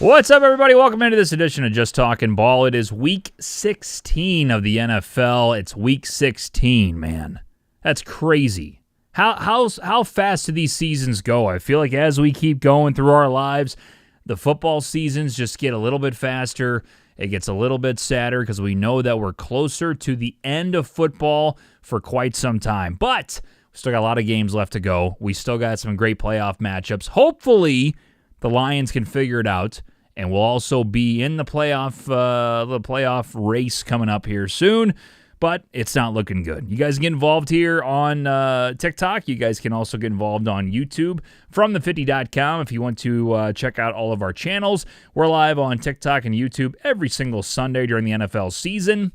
What's up, everybody? Welcome into this edition of Just Talkin' Ball. It is Week 16 of the NFL. It's Week 16, man. That's crazy. How fast do these seasons go? I feel like as we keep going through our lives, the football seasons just get a little bit faster. It gets a little bit sadder because we know that we're closer to the end of football for quite some time. But we still got a lot of games left to go. We still got some great playoff matchups. Hopefully, the Lions can figure it out, and we'll also be in the playoff race coming up here soon, but it's not looking good. You guys get involved here on TikTok. You guys can also get involved on YouTube from the50.com if you want to check out all of our channels. We're live on TikTok and YouTube every single Sunday during the NFL season,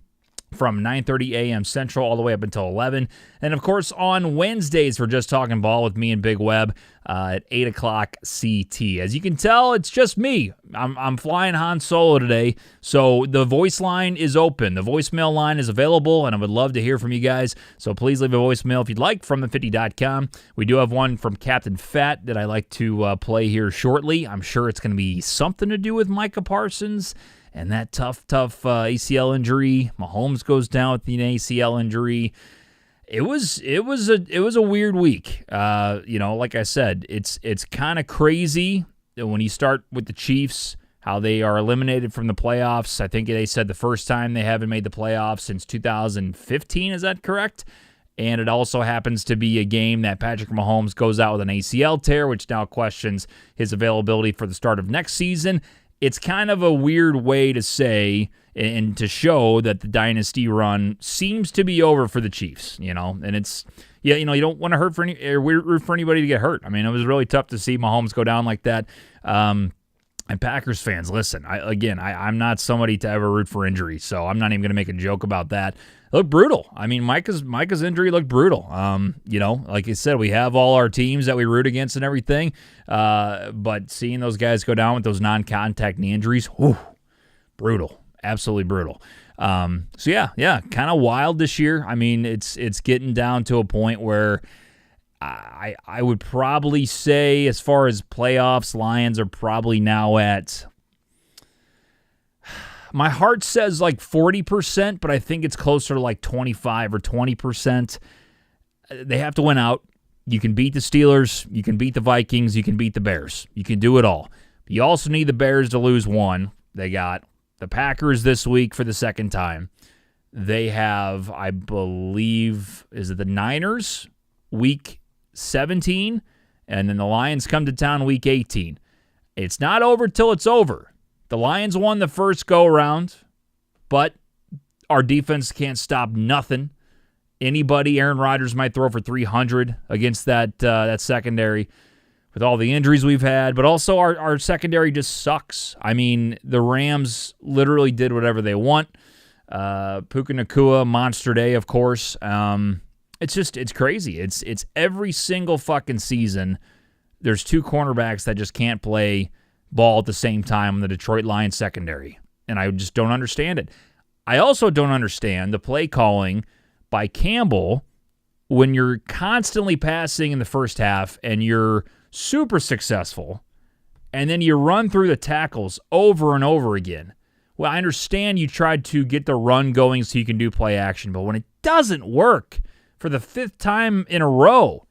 from 9:30 a.m. Central all the way up until 11. And, of course, on Wednesdays, we're Just Talking Ball with me and Big Web at 8 o'clock CT. As you can tell, it's just me. I'm flying Han Solo today, so the voice line is open. The voicemail line is available, and I would love to hear from you guys. So please leave a voicemail if you'd like from the50.com. We do have one from Captain Fat that I like to play here shortly. I'm sure it's going to be something to do with Micah Parsons and that tough ACL injury. Mahomes goes down with an ACL injury. It was a weird week. Like I said, it's kind of crazy when you start with the Chiefs, how they are eliminated from the playoffs. I think they said the first time they haven't made the playoffs since 2015. Is that correct? And it also happens to be a game that Patrick Mahomes goes out with an ACL tear, which now questions his availability for the start of next season. It's kind of a weird way to say and to show that the dynasty run seems to be over for the Chiefs, and it's, you don't want to root for anybody to get hurt. I mean, it was really tough to see Mahomes go down like that. And Packers fans, listen, I'm not somebody to ever root for injury, so I'm not even going to make a joke about that. It looked brutal. I mean, Micah's injury looked brutal. Like I said, we have all our teams that we root against and everything, but seeing those guys go down with those non-contact knee injuries, brutal, absolutely brutal. Kind of wild this year. I mean, it's getting down to a point where I would probably say, as far as playoffs, Lions are probably now at, my heart says like 40%, but I think it's closer to like 25 or 20%. They have to win out. You can beat the Steelers, you can beat the Vikings, you can beat the Bears. You can do it all. But you also need the Bears to lose one. They got the Packers this week for the second time. They have, I believe, is it the Niners week 17, and then the Lions come to town week 18. It's not over till it's over. The Lions won the first go-around, but our defense can't stop nothing. Aaron Rodgers might throw for 300 against that secondary with all the injuries we've had, but also our secondary just sucks. I mean, the Rams literally did whatever they want. Puka Nacua, monster day, of course. It's crazy. It's every single fucking season, there's two cornerbacks that just can't play ball at the same time in the Detroit Lions secondary, and I just don't understand it. I also don't understand the play calling by Campbell when you're constantly passing in the first half and you're super successful, and then you run through the tackles over and over again. Well, I understand you tried to get the run going so you can do play action, but when it doesn't work for the fifth time in a row,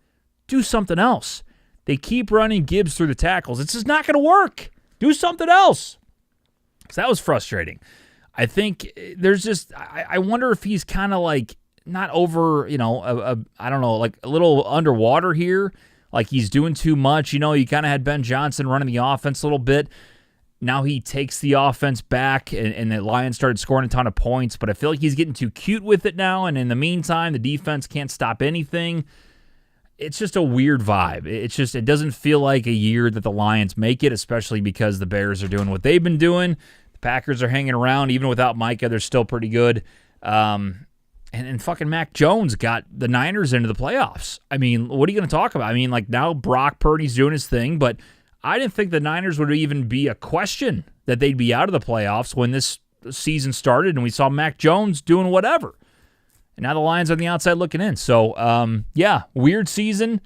do something else. They keep running Gibbs through the tackles. It's just not going to work. Do something else. Because that was frustrating. I think there's just, I wonder if he's kind of like not over, I don't know, like a little underwater here. Like he's doing too much. You kind of had Ben Johnson running the offense a little bit. Now he takes the offense back, and the Lions started scoring a ton of points, but I feel like he's getting too cute with it now, and in the meantime, the defense can't stop anything. It's just a weird vibe. It doesn't feel like a year that the Lions make it, especially because the Bears are doing what they've been doing. The Packers are hanging around. Even without Micah, they're still pretty good. And fucking Mac Jones got the Niners into the playoffs. I mean, what are you going to talk about? I mean, like now Brock Purdy's doing his thing, but I didn't think the Niners would even be a question that they'd be out of the playoffs when this season started and we saw Mac Jones doing whatever. And now the Lions on the outside looking in. So, weird season,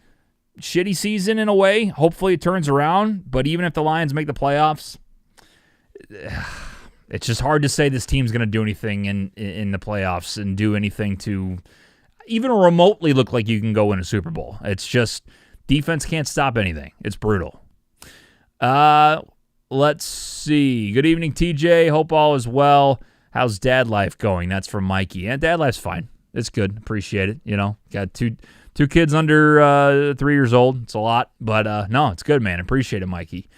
shitty season in a way. Hopefully it turns around. But even if the Lions make the playoffs, it's just hard to say this team's going to do anything in the playoffs and do anything to even remotely look like you can go win a Super Bowl. It's just defense can't stop anything. It's brutal. Let's see. Good evening, TJ. Hope all is well. How's dad life going? That's from Mikey. And dad life's fine. It's good. Appreciate it. Got two kids under 3 years old. It's a lot, but no, it's good, man. Appreciate it, Mikey.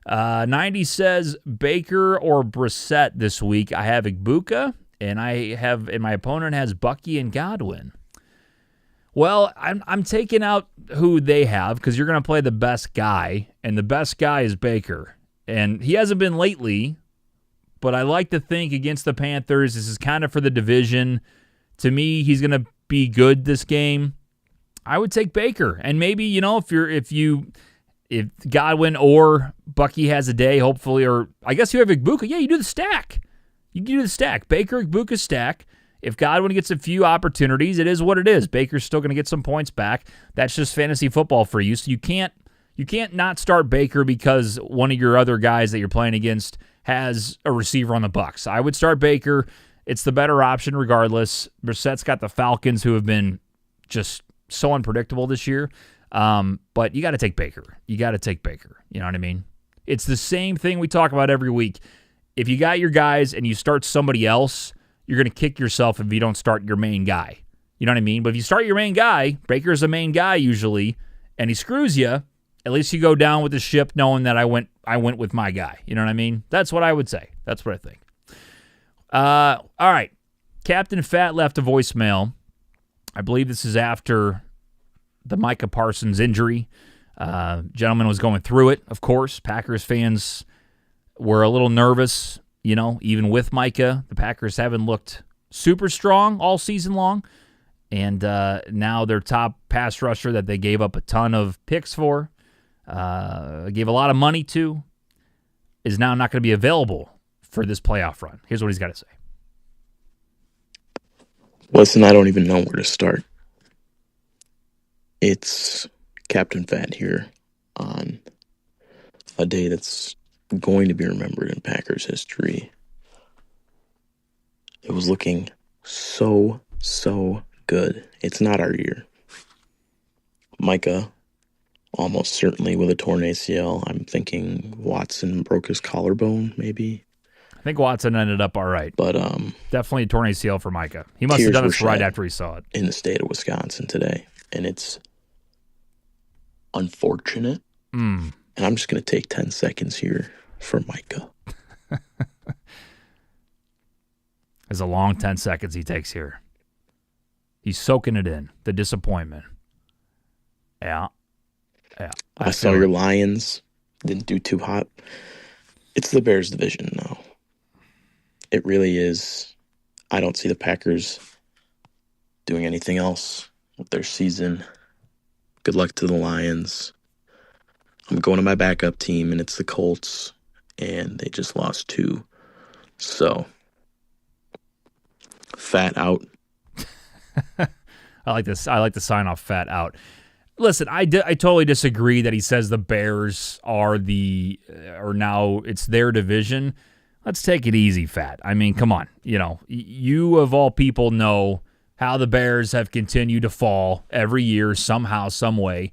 90 says Baker or Brissett this week. I have Igbuka, and my opponent has Bucky and Godwin. Well, I'm taking out who they have because you're going to play the best guy, and the best guy is Baker. And he hasn't been lately, but I like to think against the Panthers, this is kind of for the division. To me, he's going to be good this game. I would take Baker. And maybe, if Godwin or Bucky has a day, hopefully, or I guess you have Igbuka, yeah, you do the stack. You do the stack. Baker, Igbuka stack. If Godwin gets a few opportunities, it is what it is. Baker's still going to get some points back. That's just fantasy football for you. So you can't not start Baker because one of your other guys that you're playing against has a receiver on the Bucs. I would start Baker. It's the better option regardless. Brissett's got the Falcons, who have been just so unpredictable this year. But you got to take Baker. You got to take Baker. You know what I mean? It's the same thing we talk about every week. If you got your guys and you start somebody else, you're going to kick yourself if you don't start your main guy. You know what I mean? But if you start your main guy, Baker's the main guy usually, and he screws you, at least you go down with the ship knowing that I went with my guy. You know what I mean? That's what I would say. That's what I think. All right. Captain Fat left a voicemail. I believe this is after the Micah Parsons injury. Gentleman was going through it, of course. Packers fans were a little nervous, even with Micah. The Packers haven't looked super strong all season long. And now their top pass rusher that they gave up a ton of picks for, gave a lot of money to, is now not going to be available for this playoff run. Here's what he's got to say. Listen, I don't even know where to start. It's Captain Fat here on a day that's going to be remembered in Packers history. It was looking so good. It's not our year. Micah, almost certainly with a torn ACL. I'm thinking Watson broke his collarbone, maybe. I think Watson ended up all right. But definitely a torn ACL for Micah. He must have done this right after he saw it. In the state of Wisconsin today. And it's unfortunate. And I'm just going to take 10 seconds here for Micah. It's a long 10 seconds he takes here. He's soaking it in. The disappointment. Yeah. I saw your Lions. Didn't do too hot. It's the Bears division now. It really is. I don't see the Packers doing anything else with their season. Good luck to the Lions. I'm going to my backup team, and it's the Colts, and they just lost 2. So, Fat out. I like this. I like the sign off Fat out. Listen, I totally disagree that he says the Bears are now it's their division. Let's take it easy, Fat. I mean, come on. You of all people know how the Bears have continued to fall every year somehow, some way.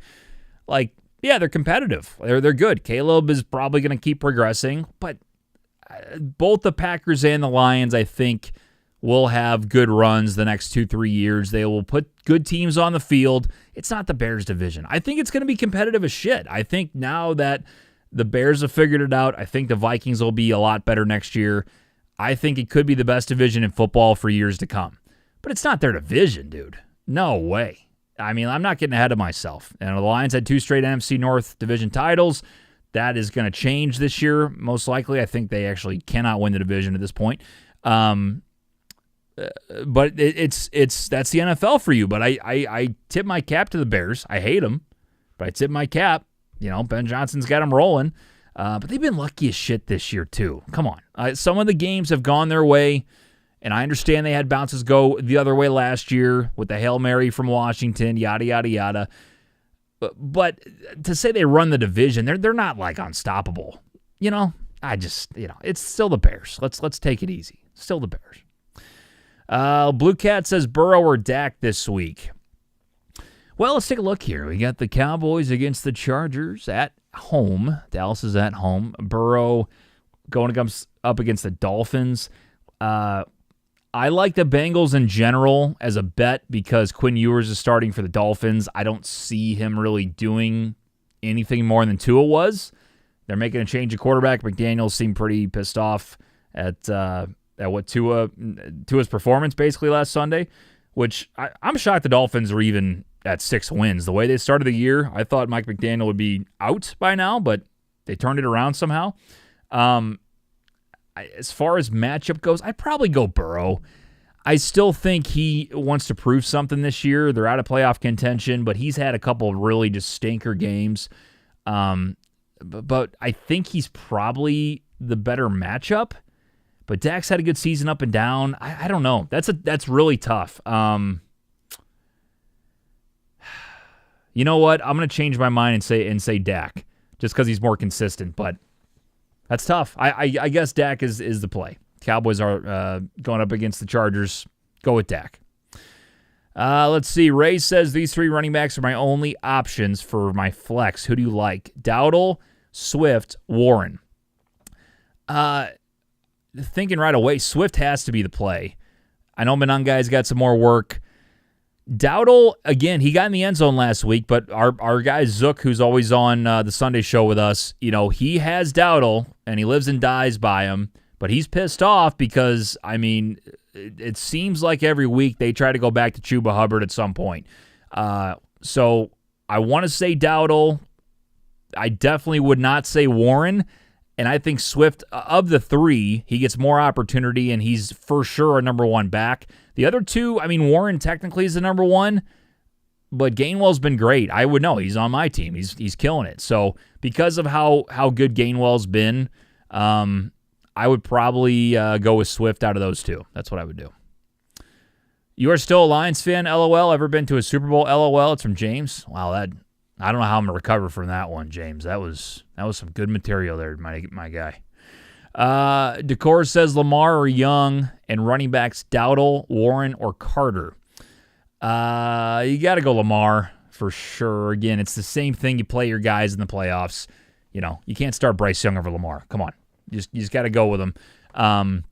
Yeah, they're competitive. They're good. Caleb is probably going to keep progressing, but both the Packers and the Lions, I think, will have good runs the next 2-3 years. They will put good teams on the field. It's not the Bears division. I think it's going to be competitive as shit. I think now that the Bears have figured it out, I think the Vikings will be a lot better next year. I think it could be the best division in football for years to come. But it's not their division, dude. No way. I mean, I'm not getting ahead of myself. And the Lions had 2 straight NFC North division titles. That is going to change this year, most likely. I think they actually cannot win the division at this point. But that's the NFL for you. But I tip my cap to the Bears. I hate them, but I tip my cap. Ben Johnson's got them rolling. But they've been lucky as shit this year too. Come on. Some of the games have gone their way, and I understand they had bounces go the other way last year with the Hail Mary from Washington, yada, yada, yada. But to say they run the division, they're not like unstoppable. it's still the Bears. Let's take it easy. Still the Bears. Blue Cat says Burrow or Dak this week. Well, let's take a look here. We got the Cowboys against the Chargers at home. Dallas is at home. Burrow going up against the Dolphins. I like the Bengals in general as a bet because Quinn Ewers is starting for the Dolphins. I don't see him really doing anything more than Tua was. They're making a change of quarterback. McDaniels seemed pretty pissed off at what Tua's performance basically last Sunday, which I'm shocked the Dolphins are even at 6 wins. The way they started the year, I thought Mike McDaniel would be out by now, but they turned it around somehow. As far as matchup goes, I'd probably go Burrow. I still think he wants to prove something this year. They're out of playoff contention, but he's had a couple of really just stinker games. But I think he's probably the better matchup. But Dak's had a good season up and down. I don't know. That's really tough. You know what? I'm going to change my mind and say Dak just because he's more consistent. But that's tough. I guess Dak is the play. Cowboys are going up against the Chargers. Go with Dak. Let's see. Ray says these 3 running backs are my only options for my flex. Who do you like? Dowdle, Swift, Warren. Thinking right away, Swift has to be the play. I know Monangai's got some more work. Dowdle, again, he got in the end zone last week, but our guy Zook, who's always on the Sunday show with us, he has Dowdle, and he lives and dies by him, but he's pissed off because, it seems like every week they try to go back to Chuba Hubbard at some point. So I want to say Dowdle. I definitely would not say Warren. And I think Swift, of the 3, he gets more opportunity, and he's for sure a number 1 back. The other 2, Warren technically is the number 1, but Gainwell's been great. I would know. He's on my team. He's killing it. So because of how good Gainwell's been, I would probably go with Swift out of those 2. That's what I would do. You are still a Lions fan, LOL. Ever been to a Super Bowl, LOL? It's from James. Wow, I don't know how I'm going to recover from that one, James. That was some good material there, my guy. Decor says Lamar or Young, and running backs Dowdle, Warren, or Carter. You got to go Lamar for sure. Again, it's the same thing. You play your guys in the playoffs. You can't start Bryce Young over Lamar. Come on. You just got to go with him. And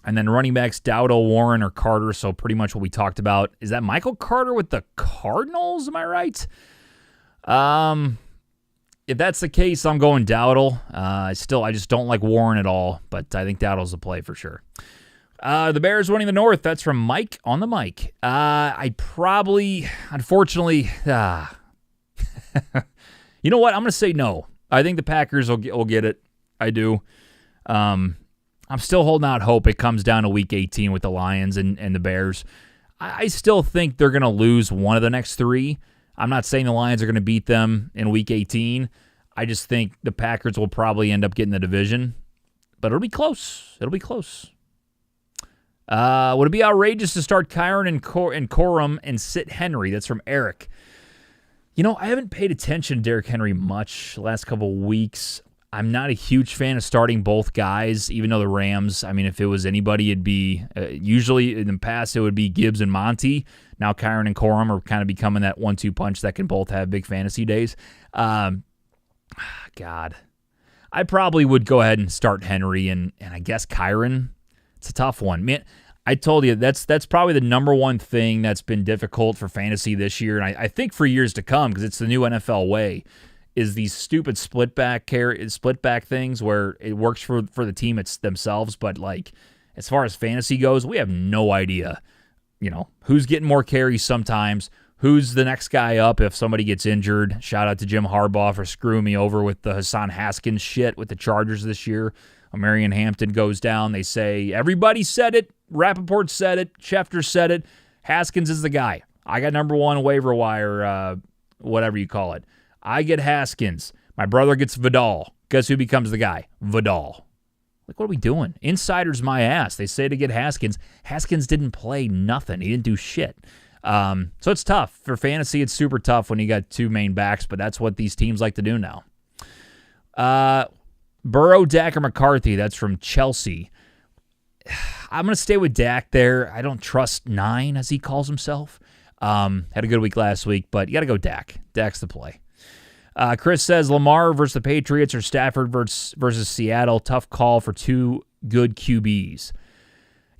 then running backs Dowdle, Warren, or Carter. So pretty much what we talked about. Is that Michael Carter with the Cardinals? Am I right? If that's the case, I'm going Dowdle. I just don't like Warren at all, but I think Dowdle's the play for sure. The Bears winning the North. That's from Mike on the mic. I probably, unfortunately, you know what? I'm going to say no. I think the Packers will get it. I do. I'm still holding out hope it comes down to Week 18 with the Lions and the Bears. I still think they're going to lose one of the next 3. I'm not saying the Lions are going to beat them in Week 18. I just think the Packers will probably end up getting the division. But it'll be close. Would it be outrageous to start Kyron and Corum and sit Henry? That's from Eric. I haven't paid attention to Derrick Henry much the last couple of weeks. I'm not a huge fan of starting both guys, even though the Rams, if it was anybody, it'd be, usually in the past, it would be Gibbs and Monty. Now Kyron and Corum are kind of becoming that 1-2 punch that can both have big fantasy days. God. I probably would go ahead and start Henry and I guess Kyron. It's a tough one. Man, I told you, that's probably the number 1 thing that's been difficult for fantasy this year, and I think for years to come, because it's the new NFL way, is these stupid split back things where it works for the team themselves, but as far as fantasy goes, we have no idea, who's getting more carries sometimes, who's the next guy up if somebody gets injured. Shout out to Jim Harbaugh for screwing me over with the Hassan Haskins shit with the Chargers this year. Marion Hampton goes down. They say, everybody said it. Rappaport said it. Schefter said it. Haskins is the guy. I got number 1 waiver wire, whatever you call it. I get Haskins. My brother gets Vidal. Guess who becomes the guy? Vidal. What are we doing? Insider's my ass. They say to get Haskins. Haskins didn't play nothing. He didn't do shit. So it's tough. For fantasy, it's super tough when you got 2 main backs, but that's what these teams like to do now. Burrow, Dak, or McCarthy. That's from Chelsea. I'm going to stay with Dak there. I don't trust 9, as he calls himself. Had a good week last week, but you got to go Dak. Dak's the play. Chris says Lamar versus the Patriots or Stafford versus Seattle. Tough call for 2 good QBs.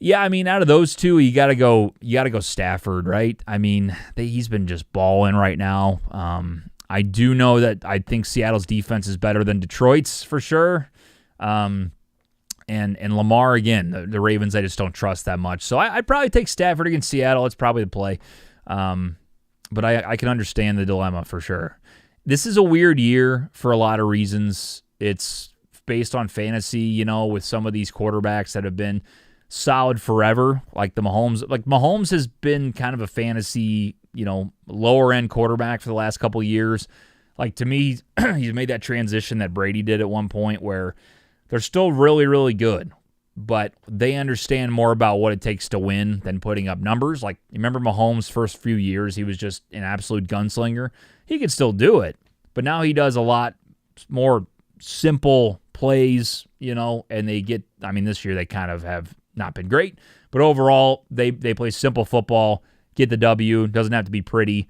Yeah, I mean, out of those 2, you got to go Stafford, right? I mean, he's been just balling right now. I do know that I think Seattle's defense is better than Detroit's for sure. And Lamar, again, the Ravens, I just don't trust that much. So I'd probably take Stafford against Seattle. It's probably the play. But I can understand the dilemma for sure. This is a weird year for a lot of reasons. It's based on fantasy, with some of these quarterbacks that have been solid forever, like the Mahomes. Like Mahomes has been kind of a fantasy, lower end quarterback for the last couple of years. Like to me, he's made that transition that Brady did at one point where they're still really, really good, but they understand more about what it takes to win than putting up numbers. Like, remember Mahomes' first few years, he was just an absolute gunslinger. He could still do it, but now he does a lot more simple plays, and they get, this year they kind of have not been great, but overall they play simple football, get the W, doesn't have to be pretty.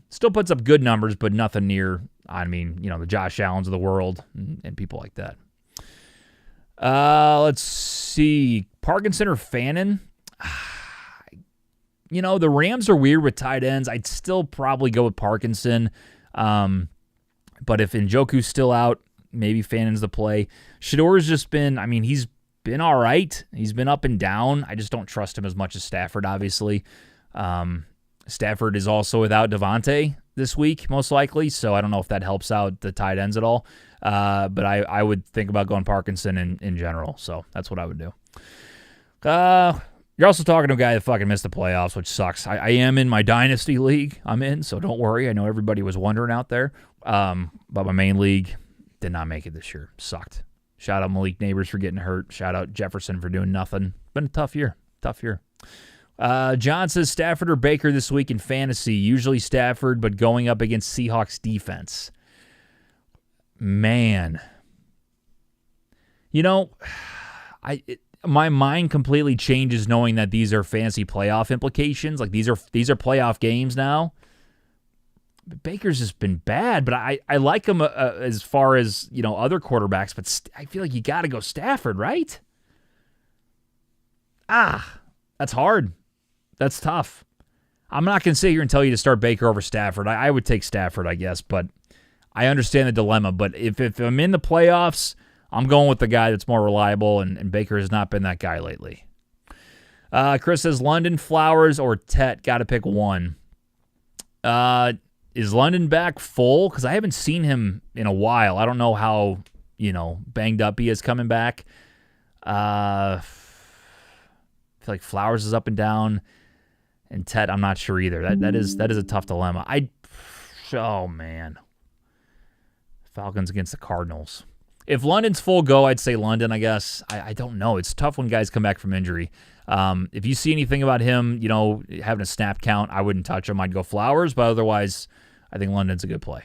Still puts up good numbers, but nothing near, the Josh Allens of the world and people like that. Let's see. Parkinson or Fannin? The Rams are weird with tight ends. I'd still probably go with Parkinson. But if Njoku's still out, maybe Fannin's the play. Shador's just been, he's been all right. He's been up and down. I just don't trust him as much as Stafford, obviously. Stafford is also without Devontae this week, most likely, so I don't know if that helps out the tight ends at all. But I would think about going Parkinson in general, so that's what I would do. You're also talking to a guy that fucking missed the playoffs, which sucks. I am in my dynasty league I'm in, so don't worry. I know everybody was wondering out there. But my main league did not make it this year. Sucked. Shout out Malik Neighbors for getting hurt. Shout out Jefferson for doing nothing. Been a tough year. John says Stafford or Baker this week in fantasy. Usually Stafford, but going up against Seahawks defense. Man. My mind completely changes knowing that these are fantasy playoff implications. Like these are playoff games now. Baker's just been bad, but I like him as far as, other quarterbacks, but I feel like you got to go Stafford, right? That's hard. That's tough. I'm not going to sit here and tell you to start Baker over Stafford. I would take Stafford, I guess, but I understand the dilemma. But if I'm in the playoffs, I'm going with the guy that's more reliable, and Baker has not been that guy lately. Chris says London, Flowers, or Tet. Got to pick one. Is London back full? Because I haven't seen him in a while. I don't know how, banged up he is coming back. I feel like Flowers is up and down, and Tet, I'm not sure either. That is a tough dilemma. Oh man, Falcons against the Cardinals. If London's full go, I'd say London, I guess. I don't know. It's tough when guys come back from injury. If you see anything about him, having a snap count, I wouldn't touch him. I'd go Flowers, but otherwise, I think London's a good play.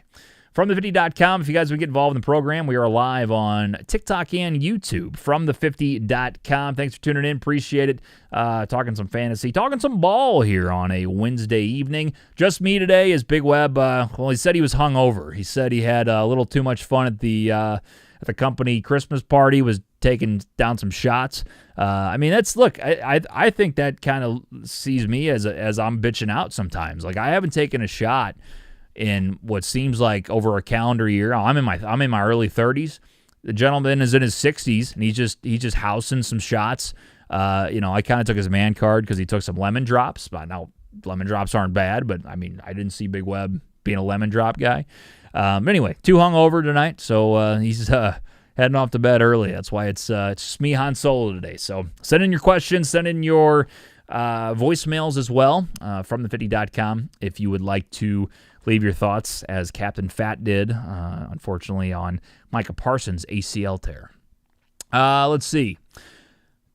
From50.com, if you guys would get involved in the program, we are live on TikTok and YouTube. From50.com. Thanks for tuning in. Appreciate it. Talking some fantasy, talking some ball here on a Wednesday evening. Just me today as Big Web. He said he was hungover. He said he had a little too much fun at the company Christmas party, was taking down some shots. I think that kind of sees me as I'm bitching out sometimes. Like, I haven't taken a shot in what seems like over a calendar year. I'm in my early 30s. The gentleman is in his 60s, and he's just housing some shots. I kind of took his man card because he took some lemon drops. But now lemon drops aren't bad, but I didn't see Big Web being a lemon drop guy. Anyway, too hungover tonight, so he's heading off to bed early. That's why it's just me, Han Solo, today. So send in your questions, send in your voicemails as well from the50.com if you would like to leave your thoughts, as Captain Fat did, unfortunately, on Micah Parsons' ACL tear. Let's see.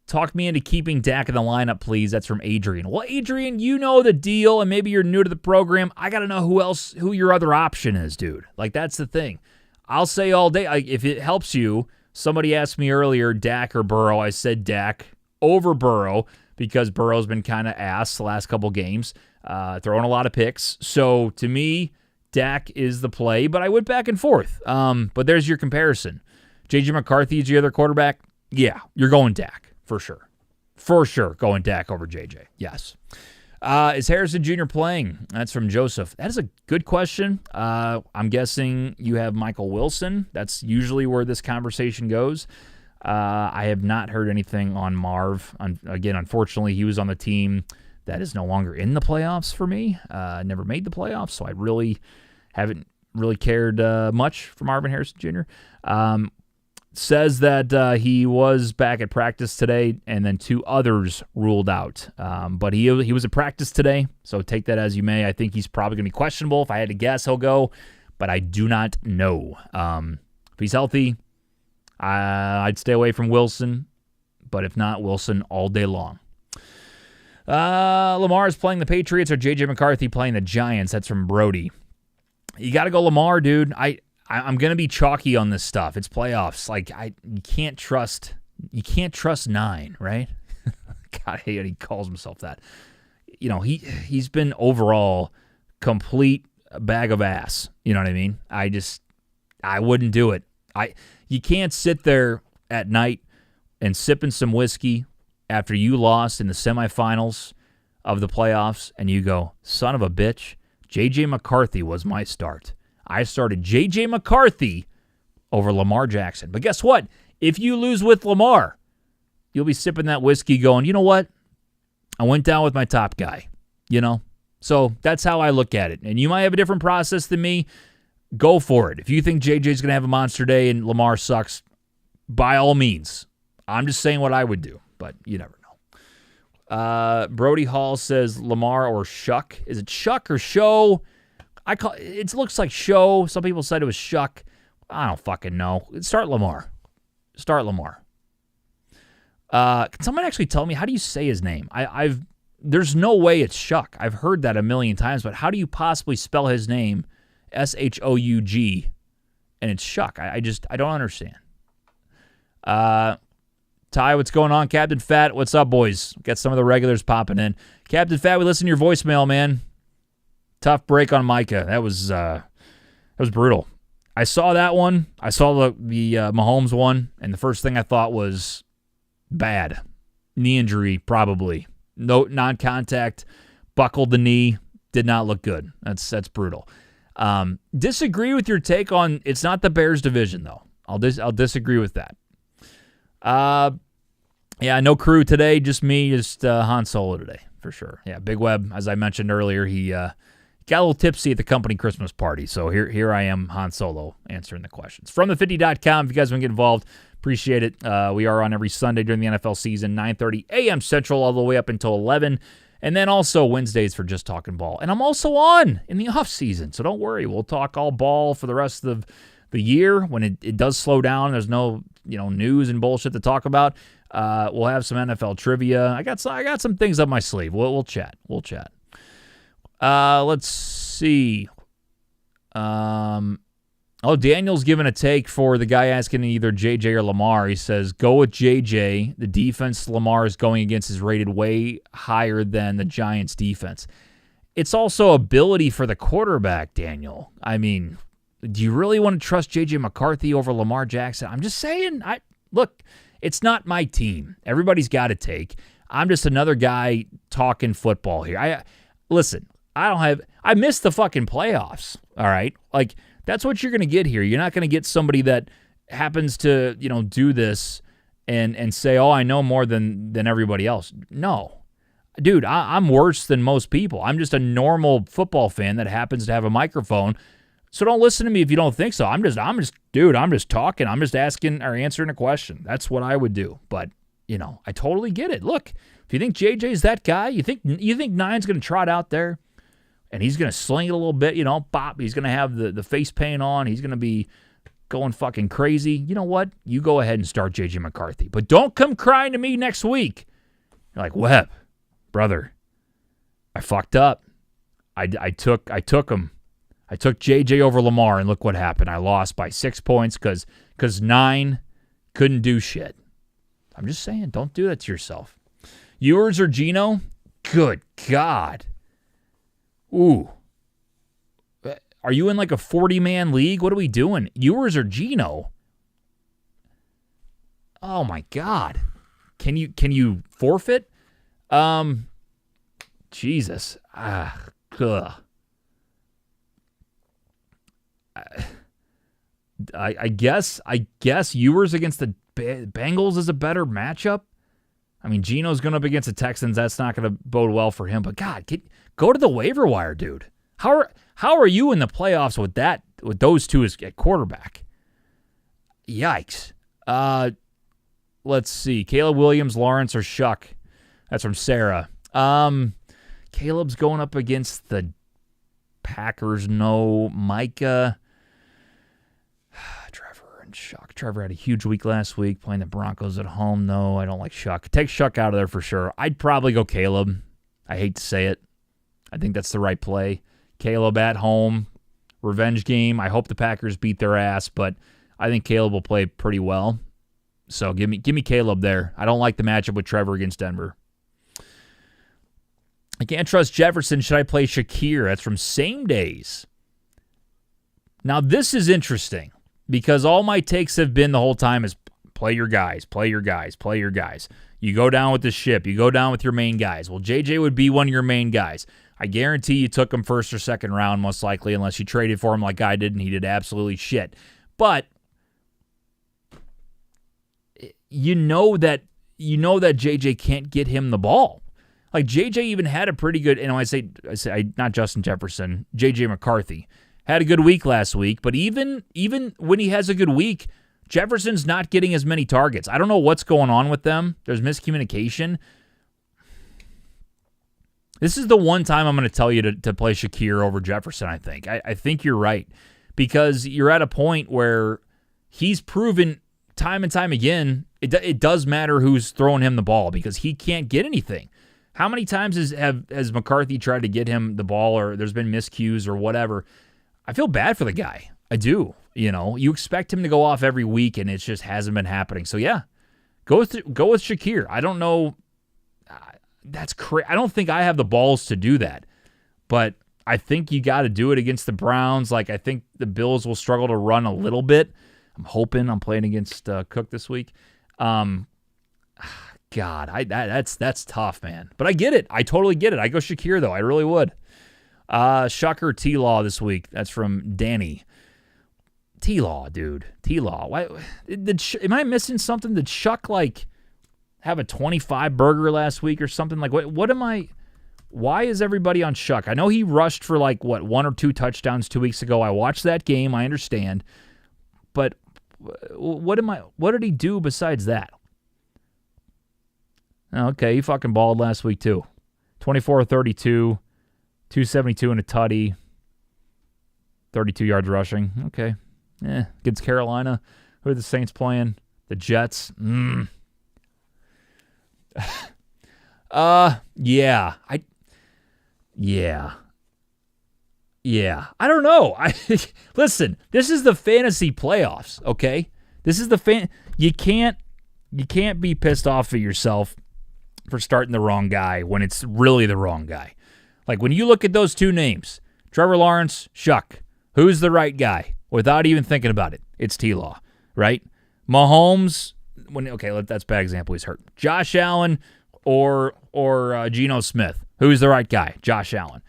Talk me into keeping Dak in the lineup, please. That's from Adrian. Well, Adrian, you know the deal, and maybe you're new to the program. I got to know who your other option is, dude. Like, that's the thing. I'll say all day, if it helps you, Somebody asked me earlier, Dak or Burrow. I said Dak over Burrow because Burrow's been kind of ass the last couple games, throwing a lot of picks. So to me, Dak is the play, but I went back and forth. But there's your comparison. J.J. McCarthy is your other quarterback? Yeah, you're going Dak, for sure. For sure, going Dak over J.J., yes. Is Harrison Jr. playing? That's from Joseph. That is a good question. I'm guessing you have Michael Wilson. That's usually where this conversation goes. I have not heard anything on Marv. Again, unfortunately, he was on the team that is no longer in the playoffs for me. Never made the playoffs, so I really haven't really cared much for Marvin Harrison Jr. Says that he was back at practice today, and then 2 others ruled out. But he was at practice today, so take that as you may. I think he's probably going to be questionable. If I had to guess, he'll go, but I do not know. If he's healthy, I'd stay away from Wilson, but if not, Wilson all day long. Lamar is playing the Patriots or J.J. McCarthy playing the Giants. That's from Brody. You got to go Lamar, dude. I'm going to be chalky on this stuff. It's playoffs. Like, you can't trust 9, right? God, I hate he calls himself that. You know, he's been overall complete bag of ass. You know what I mean? I wouldn't do it. You can't sit there at night and sipping some whiskey after you lost in the semifinals of the playoffs and you go, son of a bitch, J.J. McCarthy was my start. I started J.J. McCarthy over Lamar Jackson. But guess what? If you lose with Lamar, you'll be sipping that whiskey going, you know what? I went down with my top guy, you know? So that's how I look at it. And you might have a different process than me. Go for it. If you think JJ's going to have a monster day and Lamar sucks, by all means. I'm just saying what I would do, but you never know. Brody Hall says Lamar or Shuck. Is it Shuck or Show? It looks like Show. Some people said it was Shuck. I don't fucking know. Start Lamar. Can someone actually tell me, how do you say his name? There's no way it's Shuck. I've heard that a million times, but how do you possibly spell his name Shoug and it's Shuck? I don't understand. Ty, what's going on? Captain Fat, what's up, boys? Got some of the regulars popping in. Captain Fat, we listen to your voicemail, man. Tough break on Micah. That was brutal. I saw that one. I saw the Mahomes one, and the first thing I thought was bad. Knee injury, probably. No non-contact. Buckled the knee. Did not look good. That's brutal. Disagree with your take on it's not the Bears division, though. I'll disagree with that. Yeah, no crew today. Just me, just Han Solo today, for sure. Yeah, Big Web, as I mentioned earlier, he got a little tipsy at the company Christmas party. So here I am, Han Solo, answering the questions. From the50.com, if you guys want to get involved, appreciate it. We are on every Sunday during the NFL season, 9:30 a.m. Central, all the way up until 11. And then also Wednesdays for Just Talking Ball. And I'm also on in the offseason, so don't worry. We'll talk all ball for the rest of the year when it does slow down. There's no news and bullshit to talk about. We'll have some NFL trivia. I got some things up my sleeve. We'll chat. Let's see. Daniel's giving a take for the guy asking either JJ or Lamar. He says, go with JJ. The defense Lamar is going against is rated way higher than the Giants' defense. It's also ability for the quarterback, Daniel. I mean, do you really want to trust JJ McCarthy over Lamar Jackson? I'm just saying, look, it's not my team. Everybody's got a take. I'm just another guy talking football here. Listen, I missed the fucking playoffs, all right? Like, that's what you're going to get here. You're not going to get somebody that happens to, do this and say, oh, I know more than everybody else. No. Dude, I'm worse than most people. I'm just a normal football fan that happens to have a microphone. So don't listen to me if you don't think so. I'm just talking. I'm just asking or answering a question. That's what I would do. But, I totally get it. Look, if you think JJ's that guy, you think Nine's going to trot out there and he's going to sling it a little bit, pop. He's going to have the face paint on. He's going to be going fucking crazy. You know what? You go ahead and start JJ McCarthy. But don't come crying to me next week. You're like, Webb, brother, I fucked up. I took him. I took JJ over Lamar, and look what happened. I lost by 6 points because 9 Couldn't do shit. I'm just saying, don't do that to yourself. Ewers or Geno? Good God. Ooh. Are you in like a 40-man league? What are we doing? Ewers or Geno? Oh my God. Can you forfeit? Jesus. Ugh. I guess Ewers against the Bengals is a better matchup. I mean, Geno's going up against the Texans. That's not going to bode well for him. But God, go to the waiver wire, dude. How are you in the playoffs with those two as at quarterback? Yikes. Let's see. Caleb Williams, Lawrence, or Shuck? That's from Sarah. Caleb's going up against the Packers. No. Micah. Trevor and Shuck. Trevor had a huge week last week playing the Broncos at home. No, I don't like Shuck. Take Shuck out of there for sure. I'd probably go Caleb. I hate to say it. I think that's the right play. Caleb at home. Revenge game. I hope the Packers beat their ass, but I think Caleb will play pretty well. So give me Caleb there. I don't like the matchup with Trevor against Denver. I can't trust Jefferson. Should I play Shakir? That's from Same Days. Now, this is interesting because all my takes have been the whole time is play your guys, play your guys, play your guys. You go down with the ship. You go down with your main guys. Well, JJ would be one of your main guys. I guarantee you took him first or second round, most likely, unless you traded for him like I did, and he did absolutely shit. But you know that JJ can't get him the ball. Like JJ even had a pretty good, I say not Justin Jefferson, JJ McCarthy had a good week last week, but even when he has a good week, Jefferson's not getting as many targets. I don't know what's going on with them. There's miscommunication. This is the one time I'm going to tell you to play Shakir over Jefferson, I think. I think you're right because you're at a point where he's proven time and time again it does matter who's throwing him the ball because he can't get anything. How many times has McCarthy tried to get him the ball or there's been miscues or whatever? I feel bad for the guy. I do. You expect him to go off every week and it just hasn't been happening. So yeah, go with Shakir. I don't know. That's crazy. I don't think I have the balls to do that, but I think you got to do it against the Browns. Like I think the Bills will struggle to run a little bit. I'm hoping. I'm playing against Cook this week. God, that's tough, man. But I get it. I totally get it. I go Shakir though. I really would. Shucker T-Law this week. That's from Danny. T-Law, dude. T-Law. Why? Am I missing something? Did Shuck have a 25 burger last week or something? Like what am I? Why is everybody on Shuck? I know he rushed for 1 or 2 touchdowns 2 weeks ago. I watched that game. I understand, but what did he do besides that? Okay, he fucking balled last week too. 24-32, 272 and a tutty, 32 yards rushing. Okay, against Carolina. Who are the Saints playing? The Jets. Yeah. I don't know. Listen, this is the fantasy playoffs, okay? This is the you can't be pissed off at yourself for starting the wrong guy when it's really the wrong guy. Like when you look at those two names, Trevor Lawrence, Shuck, who's the right guy? Without even thinking about it, it's T-Law, right? Mahomes, that's a bad example. He's hurt. Josh Allen or Geno Smith, who's the right guy? Josh Allen.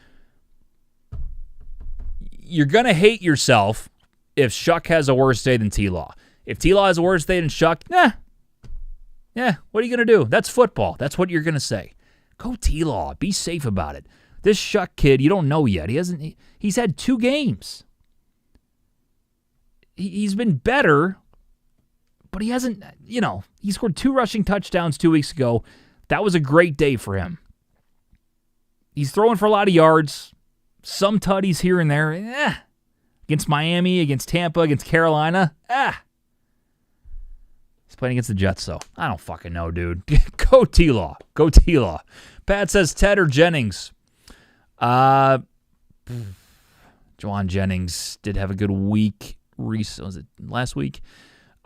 You're going to hate yourself if Shuck has a worse day than T-Law. If T-Law has a worse day than Shuck, what are you going to do? That's football. That's what you're going to say. Go T-Law. Be safe about it. This Shuck kid, you don't know yet. He's had 2 games. He's been better, but he hasn't, he scored 2 rushing touchdowns 2 weeks ago. That was a great day for him. He's throwing for a lot of yards. Some tutties here and there. Against Miami, against Tampa, against Carolina. He's playing against the Jets, though. I don't fucking know, dude. Go T-Law. Go T-Law. Pat says Ted or Jennings. Juwan Jennings did have a good week. Was it last week?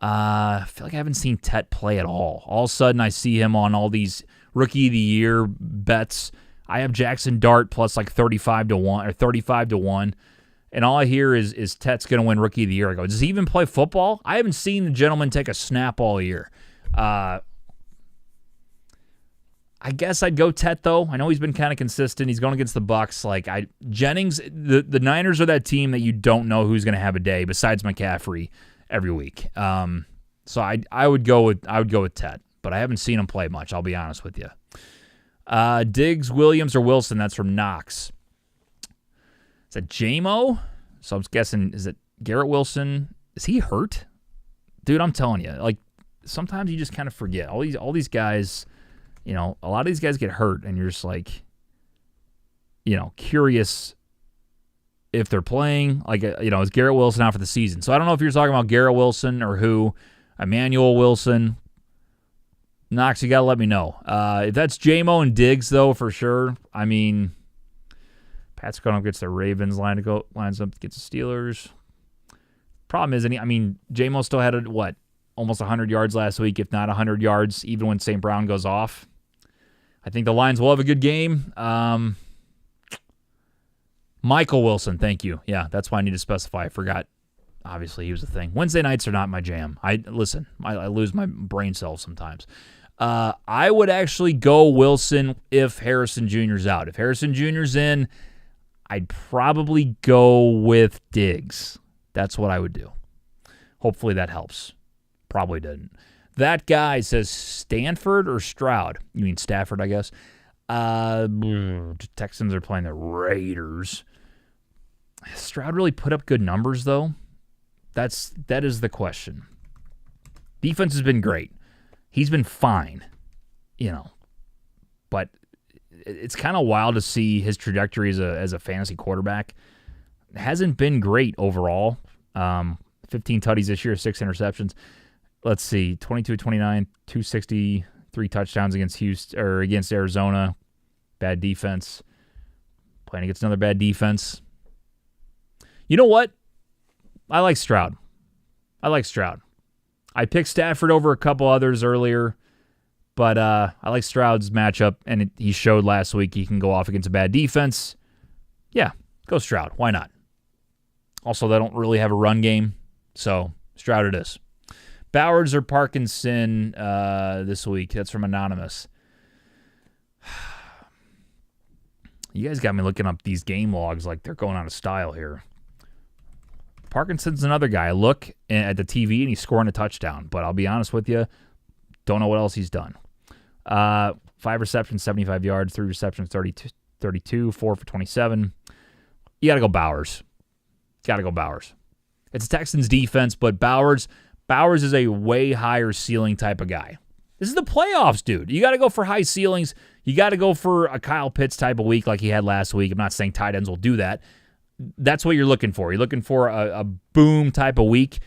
I feel like I haven't seen Tet play at all. All of a sudden, I see him on all these Rookie of the Year bets. I have Jackson Dart plus like 35 to 1 or 35 to 1. And all I hear is Tet's going to win Rookie of the Year. I go, does he even play football? I haven't seen the gentleman take a snap all year. I guess I'd go Tet, though. I know he's been kind of consistent. He's going against the Bucs. Jennings, the Niners are that team that you don't know who's going to have a day besides McCaffrey every week. So I would go with Tet, but I haven't seen him play much. I'll be honest with you. Diggs, Williams, or Wilson? That's from Knox. Is that JMO? So I'm guessing, is it Garrett Wilson? Is he hurt? Dude, I'm telling you, like, sometimes you just kind of forget. All these guys, a lot of these guys get hurt, and you're just like, curious if they're playing. Like, is Garrett Wilson out for the season? So I don't know if you're talking about Garrett Wilson or who. Emmanuel Wilson. Knox, you got to let me know. If that's JMO and Diggs, though, for sure. I mean, Pat's going up against the Ravens, lines up against the Steelers. Problem is, JMO still had, almost 100 yards last week, if not 100 yards, even when St. Brown goes off. I think the Lions will have a good game. Michael Wilson, thank you. Yeah, that's why I need to specify. I forgot. Obviously, he was a thing. Wednesday nights are not my jam. I lose my brain cells sometimes. I would actually go Wilson if Harrison Jr.'s out. If Harrison Jr.'s in, I'd probably go with Diggs. That's what I would do. Hopefully that helps. Probably didn't. That guy says Stanford or Stroud. You mean Stafford, I guess. Texans are playing the Raiders. Stroud really put up good numbers, though. That is the question. Defense has been great. He's been fine, but it's kind of wild to see his trajectory as a fantasy quarterback. It hasn't been great overall. 15 tutties this year, 6 interceptions. Let's see, 22-29, 260, 3 touchdowns against Houston or against Arizona. Bad defense. Playing against another bad defense. You know what? I like Stroud. I picked Stafford over a couple others earlier, but I like Stroud's matchup, and he showed last week he can go off against a bad defense. Yeah, go Stroud. Why not? Also, they don't really have a run game, so Stroud it is. Bowers or Parkinson this week? That's from Anonymous. You guys got me looking up these game logs like they're going out of style here. Parkinson's another guy. I look at the TV and he's scoring a touchdown, but I'll be honest with you, don't know what else he's done. 5 receptions, 75 yards, 3 receptions, 32, 4 for 27. You got to go Bowers. It's a Texans defense, but Bowers is a way higher ceiling type of guy. This is the playoffs, dude. You got to go for high ceilings. You got to go for a Kyle Pitts type of week like he had last week. I'm not saying tight ends will do that. That's what you're looking for. You're looking for a boom type of week.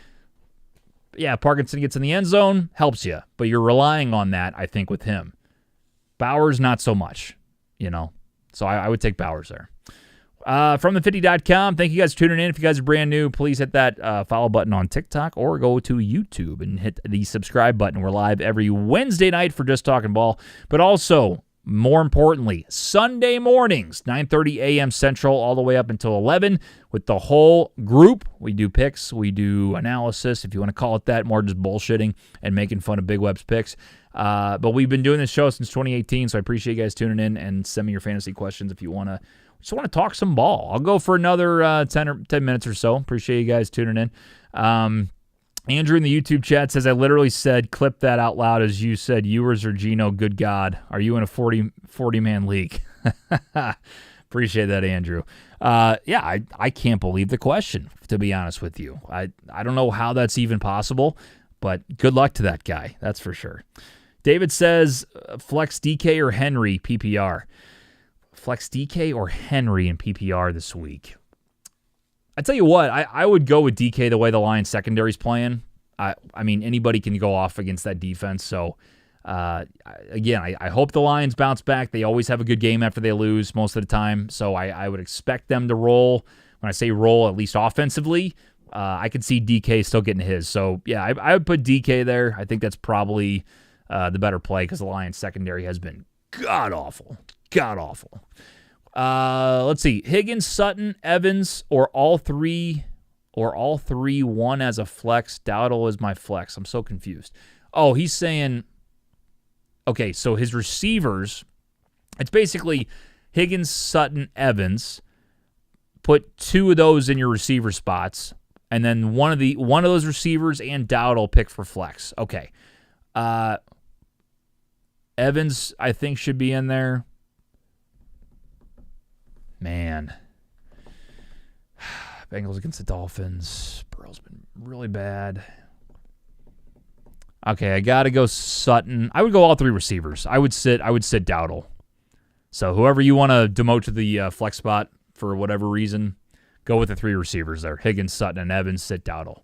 Yeah, Parkinson gets in the end zone, helps you. But you're relying on that, I think, with him. Bowers, not so much, So I would take Bowers there. From the50.com, thank you guys for tuning in. If you guys are brand new, please hit that follow button on TikTok or go to YouTube and hit the subscribe button. We're live every Wednesday night for Just Talking Ball, but also, more importantly, Sunday mornings, 9:30 a.m. Central, all the way up until 11 with the whole group. We do picks, we do analysis, if you want to call it that, more just bullshitting and making fun of Big Web's picks. But we've been doing this show since 2018, so I appreciate you guys tuning in and send me your fantasy questions if you just want to talk some ball. I'll go for another 10 minutes or so. Appreciate you guys tuning in. Andrew in the YouTube chat says, I literally said, clip that out loud as you said, Ewers or Gino, good God. Are you in a 40-man league? Appreciate that, Andrew. I can't believe the question, to be honest with you. I don't know how that's even possible, but good luck to that guy. That's for sure. David says, flex DK or Henry, PPR. Flex DK or Henry in PPR this week. I tell you what, I would go with DK the way the Lions secondary's playing. I mean, anybody can go off against that defense. So, again, I hope the Lions bounce back. They always have a good game after they lose most of the time. So I would expect them to roll. When I say roll, at least offensively. I could see DK still getting his. So, yeah, I would put DK there. I think that's probably the better play because the Lions secondary has been god-awful. God-awful. Let's see. Higgins, Sutton, Evans, or all three one as a flex. Dowdle is my flex. I'm so confused. Oh, he's saying, okay, so his receivers, it's basically Higgins, Sutton, Evans. Put two of those in your receiver spots, and then one of those receivers and Dowdle pick for flex. Okay. Evans, I think, should be in there. Man. Bengals against the Dolphins. Burrow's been really bad. Okay, I got to go Sutton. I would go all three receivers. I would sit Dowdle. So whoever you want to demote to the flex spot for whatever reason, go with the three receivers there. Higgins, Sutton, and Evans, sit Dowdle.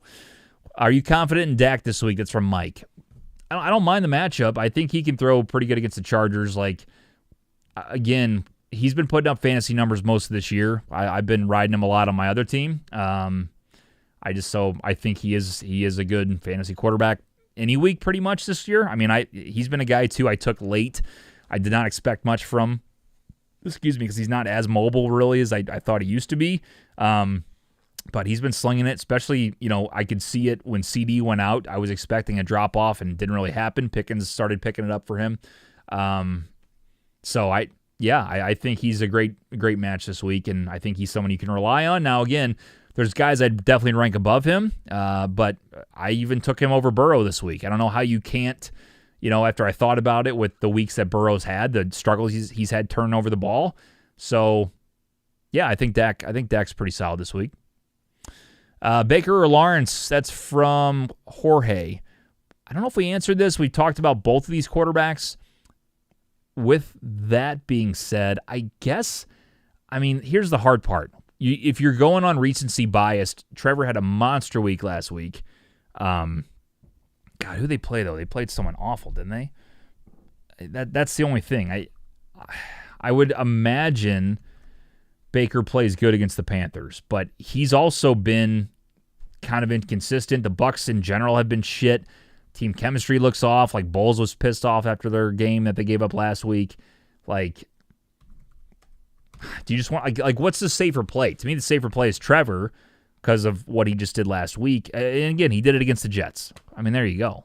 Are you confident in Dak this week? That's from Mike. I don't mind the matchup. I think he can throw pretty good against the Chargers. Like, again, he's been putting up fantasy numbers most of this year. I've been riding him a lot on my other team. I think he is a good fantasy quarterback any week pretty much this year. I mean, he's been a guy too I took late. I did not expect much from, because he's not as mobile really as I thought he used to be. But he's been slinging it, especially, I could see it when CD went out. I was expecting a drop off and it didn't really happen. Pickens started picking it up for him. So I think he's a great match this week, and I think he's someone you can rely on. Now, again, there's guys I'd definitely rank above him, but I even took him over Burrow this week. I don't know how you can't, after I thought about it with the weeks that Burrow's had, the struggles he's had turning over the ball. So, yeah, I think Dak's pretty solid this week. Baker or Lawrence, that's from Jorge. I don't know if we answered this. We talked about both of these quarterbacks. With that being said, I guess, here's the hard part. If you're going on recency bias, Trevor had a monster week last week. God, who they play, though? They played someone awful, didn't they? That's the only thing. I would imagine Baker plays good against the Panthers, but he's also been kind of inconsistent. The Bucs in general have been shit. Team chemistry looks off. Like, Bowles was pissed off after their game that they gave up last week. Like, do you just want, like what's the safer play? To me, the safer play is Trevor because of what he just did last week. And again, he did it against the Jets. There you go.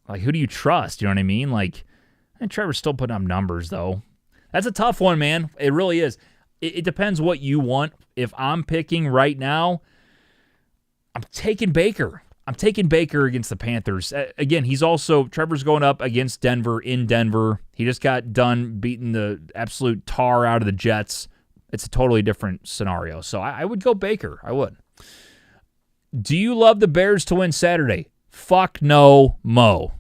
Like, who do you trust? You know what I mean? Like, and Trevor's still putting up numbers, though. That's a tough one, man. It really is. It depends what you want. If I'm picking right now, I'm taking Baker. I'm taking Baker against the Panthers. Again, Trevor's going up against Denver in Denver. He just got done beating the absolute tar out of the Jets. It's a totally different scenario. So I would go Baker. I would. Do you love the Bears to win Saturday? Fuck no, Mo.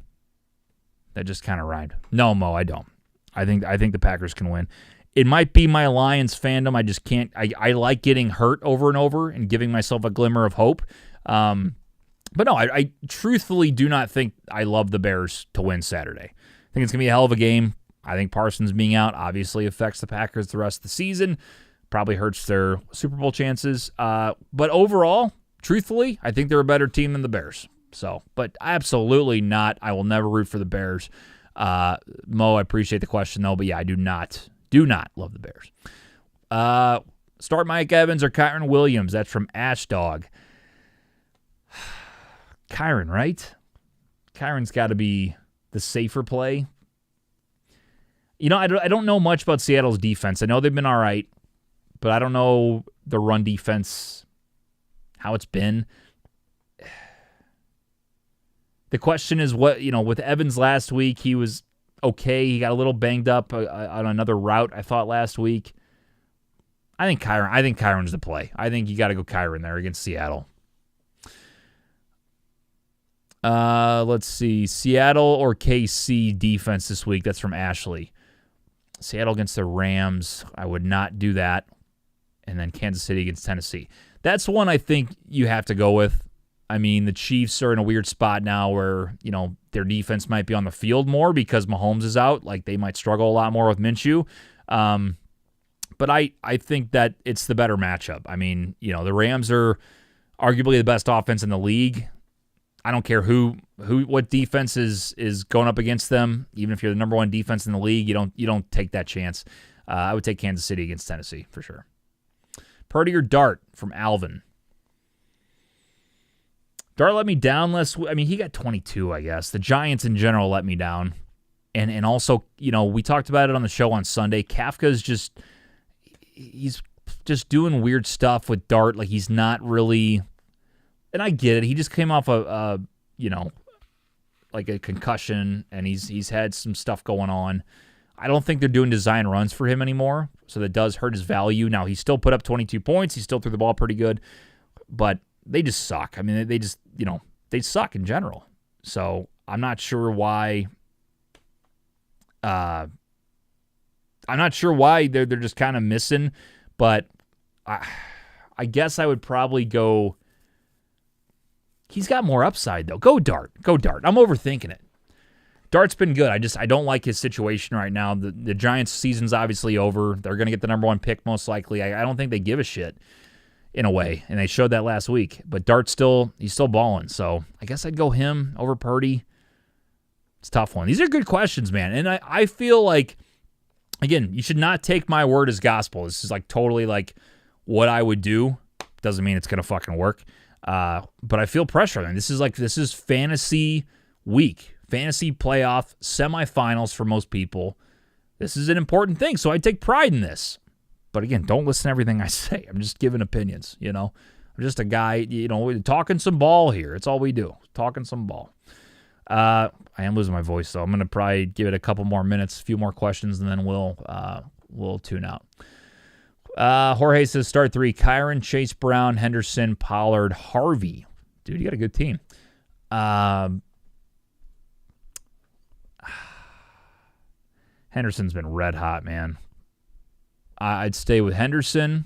That just kind of rhymed. No, Mo, I don't. I think the Packers can win. It might be my Lions fandom. I just can't. I like getting hurt over and over and giving myself a glimmer of hope. But no, I truthfully do not think I love the Bears to win Saturday. I think it's going to be a hell of a game. I think Parsons being out obviously affects the Packers the rest of the season. Probably hurts their Super Bowl chances. But overall, truthfully, I think they're a better team than the Bears. So, but absolutely not. I will never root for the Bears. Mo, I appreciate the question, though. But yeah, I do not love the Bears. Start Mike Evans or Kyron Williams. That's from Ashdog. Kyron, right? Kyron's got to be the safer play. I don't know much about Seattle's defense. I know they've been all right, but I don't know the run defense, how it's been. The question is with Evans last week, he was okay. He got a little banged up on another route, I thought, last week. I think Kyron's the play. I think you got to go Kyron there against Seattle. Let's see. Seattle or KC defense this week. That's from Ashley. Seattle against the Rams. I would not do that. And then Kansas City against Tennessee. That's one I think you have to go with. The Chiefs are in a weird spot now where, their defense might be on the field more because Mahomes is out. Like, they might struggle a lot more with Minshew. But I think that it's the better matchup. I mean, the Rams are arguably the best offense in the league. I don't care what defense is going up against them. Even if you're the number one defense in the league, you don't take that chance. I would take Kansas City against Tennessee for sure. Purdy or Dart from Alvin. Dart let me down he got 22, I guess. The Giants in general let me down. And also, we talked about it on the show on Sunday. Kafka's he's just doing weird stuff with Dart. Like, he's not really, and I get it. He just came off a concussion, and he's had some stuff going on. I don't think they're doing design runs for him anymore, so that does hurt his value. Now, he still put up 22 points. He still threw the ball pretty good, but they just suck. I mean, they just, they suck in general. So I'm not sure why. I'm not sure why they're just kind of missing, but I guess I would probably go. He's got more upside though. Go Dart. I'm overthinking it. Dart's been good. I don't like his situation right now. The Giants' season's obviously over. They're going to get the number one pick most likely. I don't think they give a shit in a way, and they showed that last week. But Dart's he's still balling, so I guess I'd go him over Purdy. It's a tough one. These are good questions, man, and I feel like, again, you should not take my word as gospel. This is like totally like what I would do. Doesn't mean it's going to fucking work. But I feel pressure. And this is fantasy week. Fantasy playoff semifinals for most people. This is an important thing, so I take pride in this. But again, don't listen to everything I say. I'm just giving opinions, I'm just a guy, talking some ball here. It's all we do, talking some ball. I am losing my voice, so I'm going to probably give it a couple more minutes, a few more questions, and then we'll tune out. Jorge says, start 3, Kyron, Chase Brown, Henderson, Pollard, Harvey. Dude, you got a good team. Henderson's been red hot, man. I'd stay with Henderson.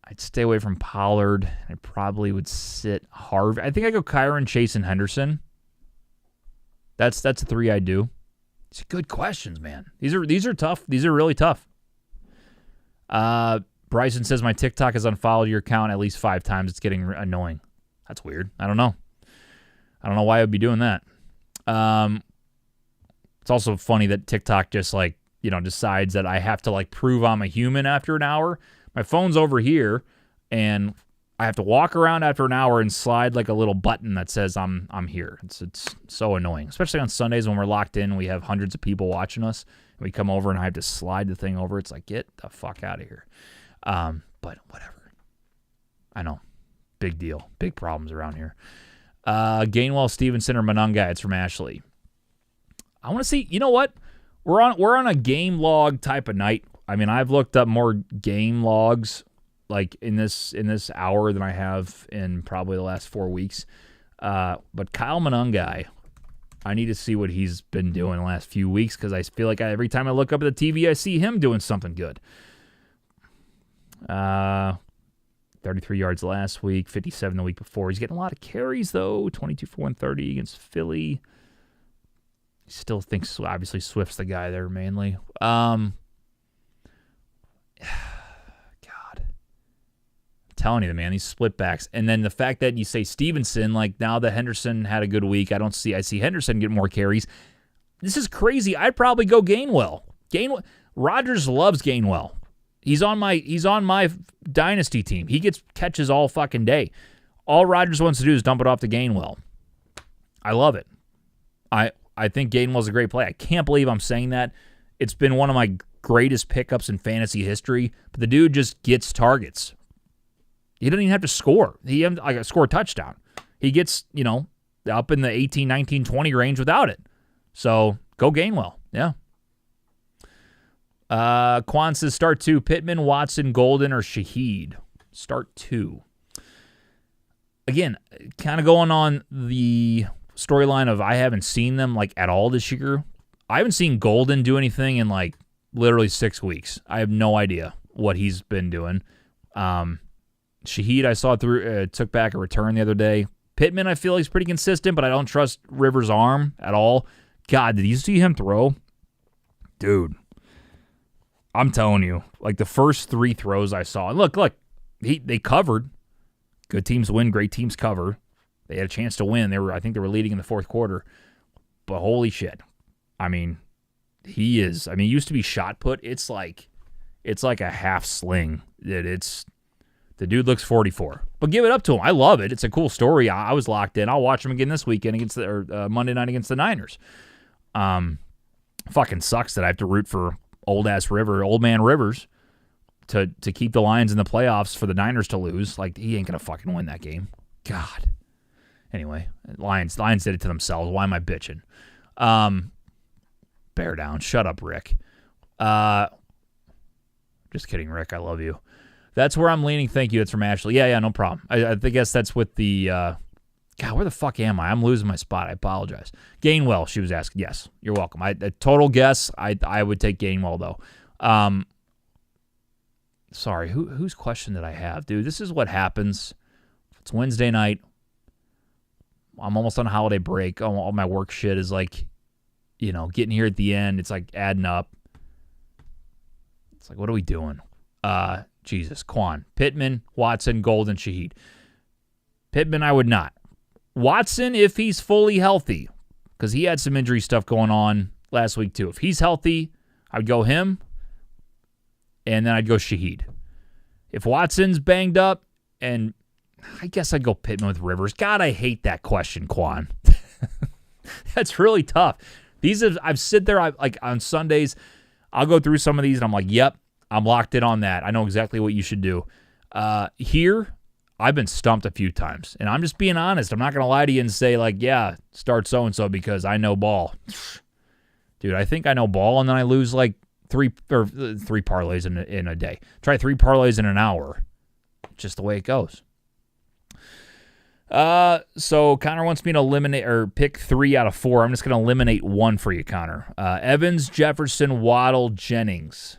I'd stay away from Pollard. I probably would sit Harvey. I think I go Kyron, Chase, and Henderson. That's the 3 I do. These are good questions, man. These are tough. These are really tough. Bryson says my TikTok has unfollowed your account at least 5 times. It's getting annoying. That's weird. I don't know why I would be doing that. It's also funny that TikTok just decides that I have to prove I'm a human after an hour. My phone's over here, and I have to walk around after an hour and slide a little button that says I'm here. It's so annoying, especially on Sundays when we're locked in. We have hundreds of people watching us. We come over and I have to slide the thing over. It's like, get the fuck out of here. But whatever. I know. Big deal. Big problems around here. Gainwell, Stevenson, or Monunga. It's from Ashley. I want to see. You know what? We're on a game log type of night. I mean, I've looked up more game logs in this hour than I have in probably the last 4 weeks. But Kyle Monunga, I need to see what he's been doing the last few weeks because I feel like every time I look up at the TV, I see him doing something good. 33 yards last week, 57 the week before. He's getting a lot of carries, though. 22 for 130 against Philly. He still thinks, obviously, Swift's the guy there mainly. God. I'm telling you, man, these split backs. And then the fact that you say Stevenson, now that Henderson had a good week, I see Henderson get more carries. This is crazy. I'd probably go Gainwell. Rodgers loves Gainwell. He's on my dynasty team. He gets catches all fucking day. All Rodgers wants to do is dump it off to Gainwell. I love it. I think Gainwell's a great play. I can't believe I'm saying that. It's been one of my greatest pickups in fantasy history, but the dude just gets targets. He doesn't even have to score. He doesn't score a touchdown. He gets, up in the 18, 19, 20 range without it. So go Gainwell. Yeah. Quan says start 2. Pittman, Watson, Golden, or Shaheed. Start 2. Again, kind of going on the storyline of I haven't seen them at all this year. I haven't seen Golden do anything in literally 6 weeks. I have no idea what he's been doing. Shaheed, I saw took back a return the other day. Pittman, I feel he's pretty consistent, but I don't trust Rivers' arm at all. God, did you see him throw? Dude, I'm telling you, like the first 3 throws I saw, and look, they covered. Good teams win, great teams cover. They had a chance to win. I think they were leading in the fourth quarter. But holy shit. I mean, he used to be shot put. It's like a half sling. The dude looks 44. But give it up to him. I love it. It's a cool story. I was locked in. I'll watch him again this weekend Monday night against the Niners. Fucking sucks that I have to root for old man Rivers to keep the Lions in the playoffs for the Niners to lose. Like, he ain't gonna fucking win that game. God. Anyway, Lions did it to themselves. Why am I bitching? Bear down. Shut up, Rick. Just kidding, Rick. I love you. That's where I'm leaning. Thank you. That's from Ashley. Yeah, no problem. I guess that's with the... God, where the fuck am I? I'm losing my spot. I apologize. Gainwell, she was asking. Yes, you're welcome. A total guess, I would take Gainwell, though. Sorry, whose question did I have? Dude, this is what happens. It's Wednesday night. I'm almost on a holiday break. All my work shit is like, getting here at the end. It's like adding up. It's like, what are we doing? Jesus, Quan. Pittman, Watson, Golden, Shaheed. Pittman, I would not. Watson, if he's fully healthy, because he had some injury stuff going on last week too. If he's healthy, I would go him, and then I'd go Shaheed. If Watson's banged up, and I guess I'd go Pittman with Rivers. God, I hate that question, Quan. That's really tough. I've sit there, like on Sundays, I'll go through some of these, and I'm like, yep, I'm locked in on that. I know exactly what you should do. Here, I've been stumped a few times, and I'm just being honest. I'm not going to lie to you and say, like, yeah, start so-and-so because I know ball. Dude, I think I know ball, and then I lose, like, three parlays in a day. Try 3 parlays in an hour. Just the way it goes. So Connor wants me to eliminate or pick 3 out of 4. I'm just going to eliminate 1 for you, Connor. Evans, Jefferson, Waddle, Jennings.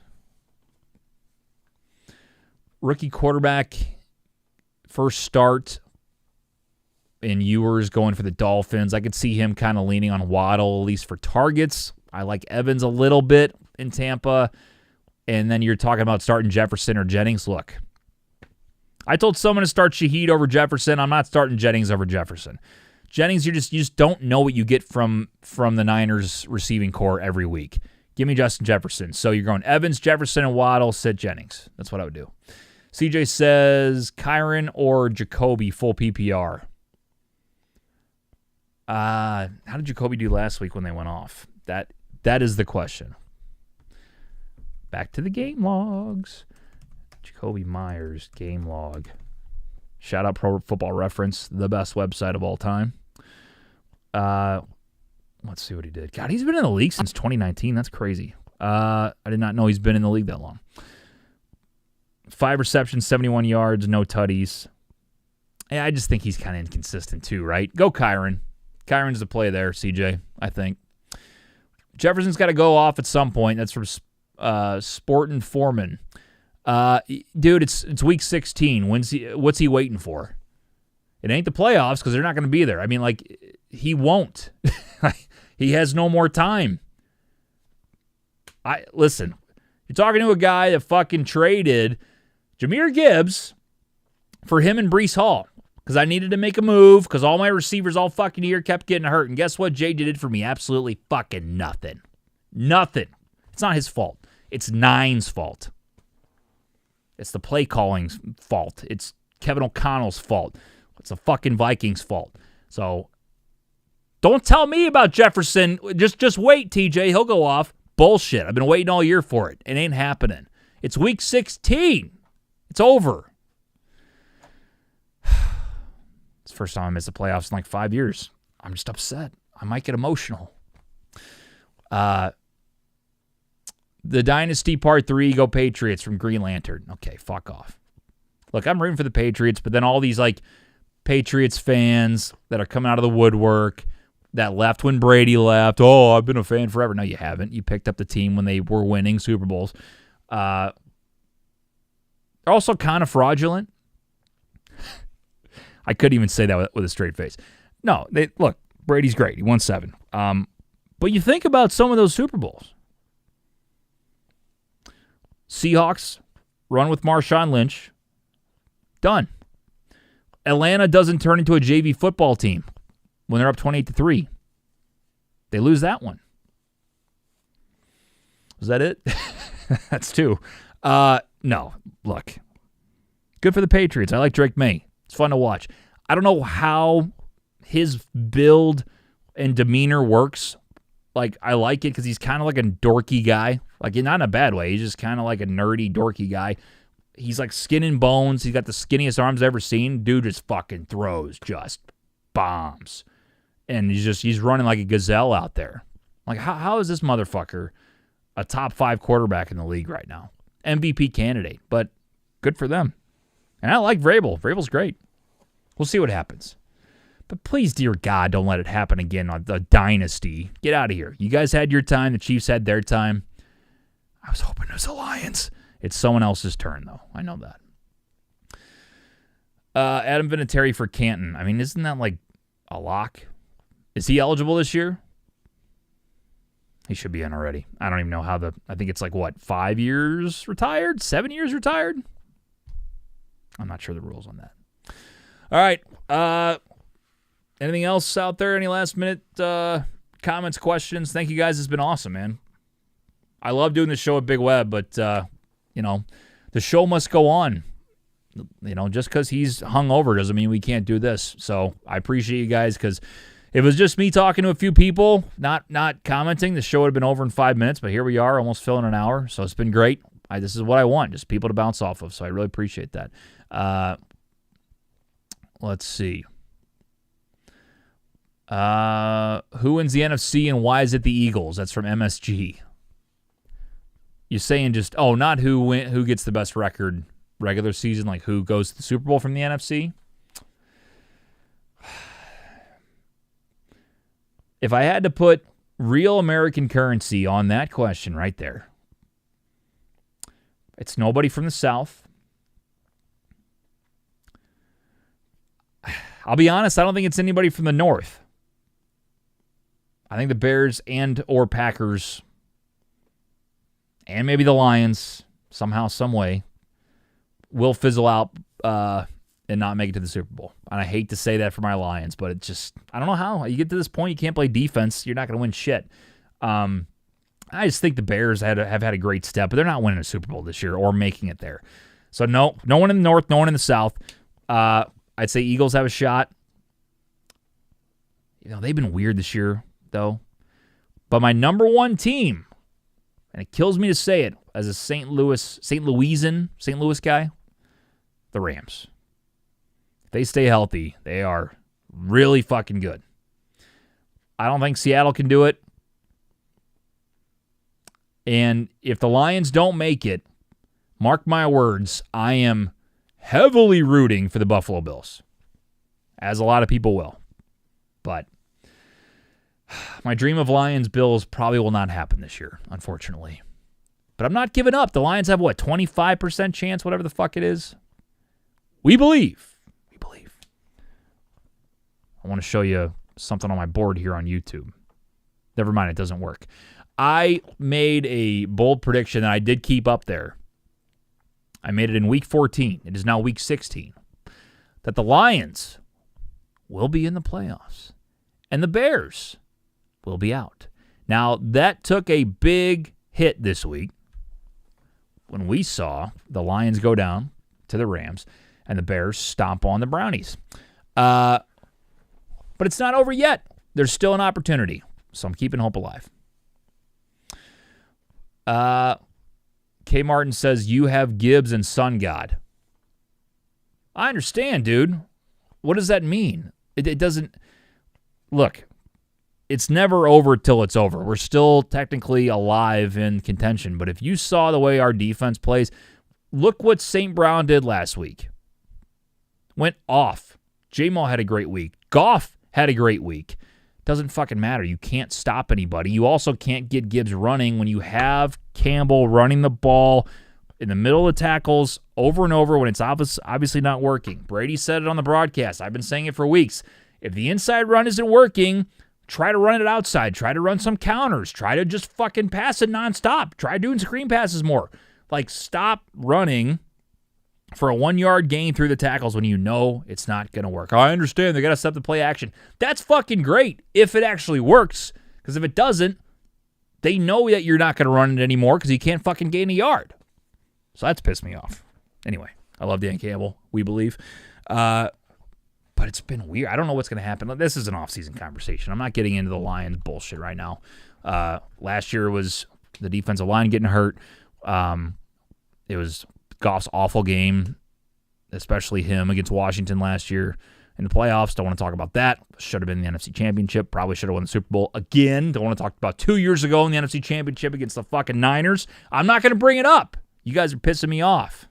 Rookie quarterback, first start in Ewers going for the Dolphins. I could see him kind of leaning on Waddle, at least for targets. I like Evans a little bit in Tampa. And then you're talking about starting Jefferson or Jennings. Look, I told someone to start Shaheed over Jefferson. I'm not starting Jennings over Jefferson. Jennings, you just don't know what you get from the Niners receiving core every week. Give me Justin Jefferson. So you're going Evans, Jefferson, and Waddle, sit Jennings. That's what I would do. CJ says Kyron or Jacoby full PPR. How did Jacoby do last week when they went off? That is the question. Back to the game logs. Jacoby Myers game log. Shout out Pro Football Reference, the best website of all time. Let's see what he did. God, he's been in the league since 2019. That's crazy. I did not know he's been in the league that long. 5 receptions, 71 yards, no tutties. Yeah, I just think he's kind of inconsistent too, right? Go Kyron. Kyron's the play there, CJ, I think. Jefferson's got to go off at some point. That's from Sportin' Foreman. Dude, it's week 16. What's he waiting for? It ain't the playoffs because they're not going to be there. I mean, like, he won't. He has no more time. Listen, you're talking to a guy that fucking traded Jahmyr Gibbs for him and Breece Hall because I needed to make a move because all my receivers all fucking year kept getting hurt. And guess what Jay did for me? Absolutely fucking nothing. Nothing. It's not his fault. It's Nine's fault. It's the play calling's fault. It's Kevin O'Connell's fault. It's the fucking Vikings' fault. So don't tell me about Jefferson. Just wait, TJ. He'll go off. Bullshit. I've been waiting all year for it. It ain't happening. It's week 16. It's over. It's the first time I missed the playoffs in like 5 years. I'm just upset. I might get emotional. The Dynasty Part 3, go Patriots from Green Lantern. Okay, fuck off. Look, I'm rooting for the Patriots, but then all these like Patriots fans that are coming out of the woodwork that left when Brady left. Oh, I've been a fan forever. No, you haven't. You picked up the team when they were winning Super Bowls. They're also kind of fraudulent. I couldn't even say that with a straight face. No, look, Brady's great. He won 7. But you think about some of those Super Bowls. Seahawks run with Marshawn Lynch. Done. Atlanta doesn't turn into a JV football team when they're up 28-3. They lose that one. Was that it? That's two. No, look. Good for the Patriots. I like Drake May. It's fun to watch. I don't know how his build and demeanor works. Like, I like it because he's kind of like a dorky guy. Like, not in a bad way. He's just kind of like a nerdy, dorky guy. He's like skin and bones. He's got the skinniest arms I've ever seen. Dude just fucking throws just bombs. And he's running like a gazelle out there. Like, how is this motherfucker a top 5 quarterback in the league right now? MVP candidate, but good for them. And I like Vrabel. Vrabel's great. We'll see what happens. But please, dear God, don't let it happen again on the dynasty. Get out of here. You guys had your time. The Chiefs had their time. I was hoping it was the Lions. It's someone else's turn, though. I know that. Adam Vinatieri for Canton. I mean, isn't that like a lock? Is he eligible this year? He should be in already. I don't even know how I think it's like, 5 years retired? 7 years retired? I'm not sure the rules on that. All right. Anything else out there? Any last minute comments, questions? Thank you guys. It's been awesome, man. I love doing the show at Big Web, but, the show must go on. Just because he's hungover doesn't mean we can't do this. So I appreciate you guys, because if it was just me talking to a few people, not commenting, the show would have been over in 5 minutes, but here we are, almost filling an hour. So it's been great. This is what I want, just people to bounce off of. So I really appreciate that. Let's see. Who wins the NFC and why is it the Eagles? That's from MSG. You're saying just, not who gets the best record regular season, like who goes to the Super Bowl from the NFC? If I had to put real American currency on that question right there, it's nobody from the South. I'll be honest, I don't think it's anybody from the North. I think the Bears and or Packers and maybe the Lions, somehow, some way, will fizzle out and not make it to the Super Bowl. And I hate to say that for my Lions, but it just, I don't know how. You get to this point, you can't play defense, you're not going to win shit. I just think the Bears have had a great step, but they're not winning a Super Bowl this year or making it there. So no one in the North, no one in the South. I'd say Eagles have a shot. They've been weird this year, though. But my number one team, and it kills me to say it as a St. Louis guy, the Rams. If they stay healthy, they are really fucking good. I don't think Seattle can do it. And if the Lions don't make it, mark my words, I am heavily rooting for the Buffalo Bills, as a lot of people will. But my dream of Lions-Bills probably will not happen this year, unfortunately. But I'm not giving up. The Lions have, 25% chance, whatever the fuck it is? We believe. We believe. I want to show you something on my board here on YouTube. Never mind, it doesn't work. I made a bold prediction that I did keep up there. I made it in week 14. It is now week 16. That the Lions will be in the playoffs. And the Bears will be out. Now, that took a big hit this week when we saw the Lions go down to the Rams and the Bears stomp on the Brownies. But it's not over yet. There's still an opportunity. So I'm keeping hope alive. K. Martin says, you have Gibbs and Sun God. I understand, dude. What does that mean? It doesn't... Look, it's never over till it's over. We're still technically alive in contention. But if you saw the way our defense plays, look what St. Brown did last week. Went off. J-Maul had a great week. Goff had a great week. Doesn't fucking matter. You can't stop anybody. You also can't get Gibbs running when you have Campbell running the ball in the middle of tackles over and over when it's obviously not working. Brady said it on the broadcast. I've been saying it for weeks. If the inside run isn't working, try to run it outside. Try to run some counters. Try to just fucking pass it nonstop. Try doing screen passes more. Like, stop running for a 1-yard gain through the tackles when you know it's not going to work. I understand they got to set the play action. That's fucking great if it actually works, because if it doesn't, they know that you're not going to run it anymore because you can't fucking gain a yard. So that's pissed me off. Anyway, I love Dan Campbell, we believe. But it's been weird. I don't know what's going to happen. This is an off-season conversation. I'm not getting into the Lions bullshit right now. Last year was the defensive line getting hurt. It was Goff's awful game, especially him against Washington last year in the playoffs. Don't want to talk about that. Should have been in the NFC Championship. Probably should have won the Super Bowl again. Don't want to talk about 2 years ago in the NFC Championship against the fucking Niners. I'm not going to bring it up. You guys are pissing me off.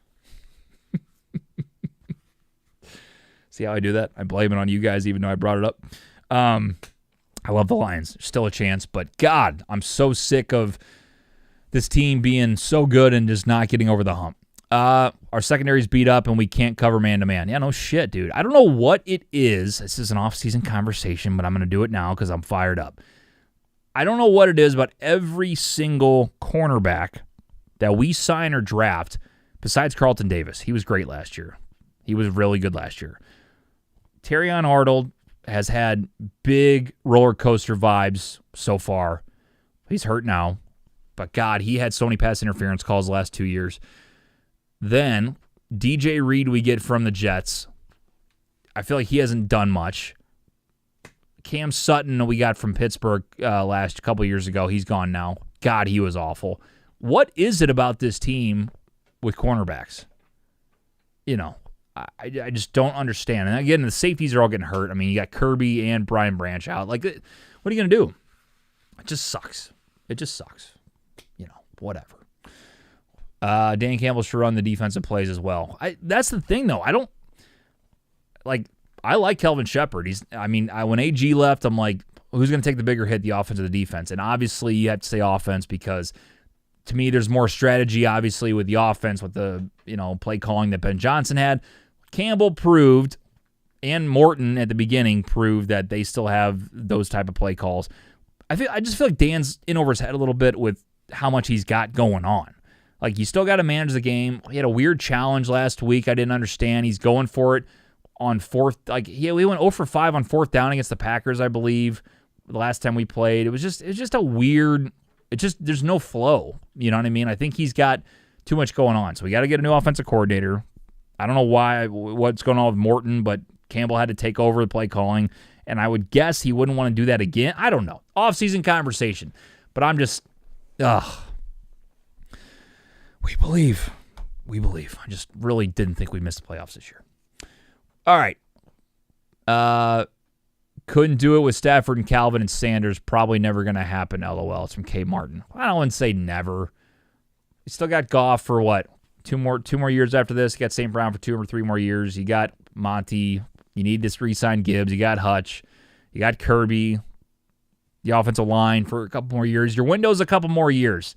See how I do that? I blame it on you guys even though I brought it up. I love the Lions. There's still a chance, but God, I'm so sick of this team being so good and just not getting over the hump. Our secondary's beat up and we can't cover man-to-man. Yeah, no shit, dude. I don't know what it is. This is an off-season conversation, but I'm going to do it now because I'm fired up. I don't know what it is about every single cornerback that we sign or draft besides Carlton Davis. He was great last year. He was really good last year. Terrion Arnold has had big roller coaster vibes so far. He's hurt now. But God, he had so many pass interference calls the last 2 years. Then DJ Reed we get from the Jets. I feel like he hasn't done much. Cam Sutton we got from Pittsburgh last couple years ago. He's gone now. God, he was awful. What is it about this team with cornerbacks? You know, I just don't understand. And again, the safeties are all getting hurt. I mean, you got Kirby and Brian Branch out. Like, what are you going to do? It just sucks. It just sucks. You know, whatever. Dan Campbell should run the defensive plays as well. That's the thing, though. I like Kelvin Shepard. When AG left, I'm like, who's going to take the bigger hit, the offense or the defense? And obviously, you have to say offense because, to me, there's more strategy, obviously, with the offense, with the play calling that Ben Johnson had. Campbell proved, and Morton at the beginning proved that they still have those type of play calls. I just feel like Dan's in over his head a little bit with how much he's got going on. Like, you still got to manage the game. He had a weird challenge last week I didn't understand. He's going for it on fourth. Like, we went 0 for 5 on fourth down against the Packers, I believe, the last time we played. It was just a weird. There's no flow. You know what I mean? I think he's got too much going on. So we got to get a new offensive coordinator. I don't know what's going on with Morton, but Campbell had to take over the play calling, and I would guess he wouldn't want to do that again. I don't know. Off-season conversation. But I'm just, we believe. I just really didn't think we'd miss the playoffs this year. All right. Couldn't do it with Stafford and Calvin and Sanders. Probably never going to happen, LOL. It's from K. Martin. I don't want to say never. You still got Goff for what? Two more years after this. You got St. Brown for 2 or 3 more years. You got Monty. You need to re-sign Gibbs. You got Hutch. You got Kirby. The offensive line for a couple more years. Your window's a couple more years.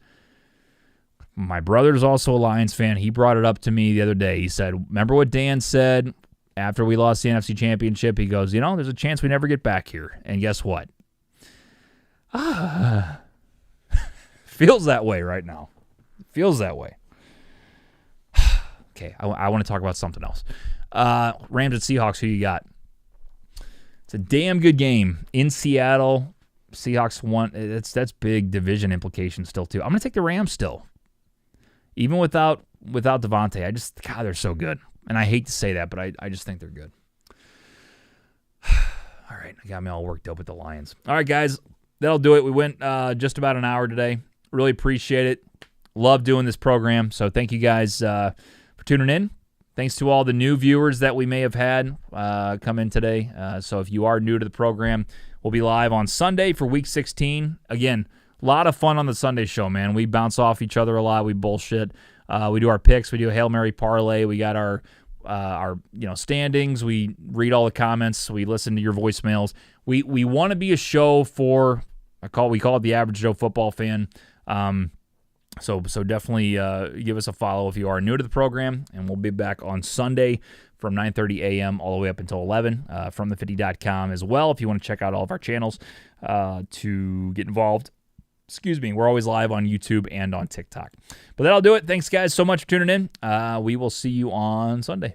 My brother's also a Lions fan. He brought it up to me the other day. He said, remember what Dan said after we lost the NFC Championship? He goes, there's a chance we never get back here. And guess what? Feels that way right now. Feels that way. Okay, I want to talk about something else. Rams and Seahawks, who you got? It's a damn good game in Seattle. Seahawks won. That's big division implications still, too. I'm going to take the Rams still. Even without Devontae. God, they're so good. And I hate to say that, but I just think they're good. All right, I got me all worked up with the Lions. All right, guys, that'll do it. We went just about an hour today. Really appreciate it. Love doing this program. So thank you guys for tuning in. Thanks to all the new viewers that we may have had come in today. So if you are new to the program, we'll be live on Sunday for Week 16. Again, a lot of fun on the Sunday show, man. We bounce off each other a lot. We bullshit. We do our picks. We do a Hail Mary parlay. We got our standings. We read all the comments. We listen to your voicemails. We want to be a show for we call it the average Joe football fan. So definitely give us a follow if you are new to the program, and we'll be back on Sunday from 9:30 a.m. all the way up until 11 from the50.com as well if you want to check out all of our channels to get involved. Excuse me. We're always live on YouTube and on TikTok. But that'll do it. Thanks, guys, so much for tuning in. We will see you on Sunday.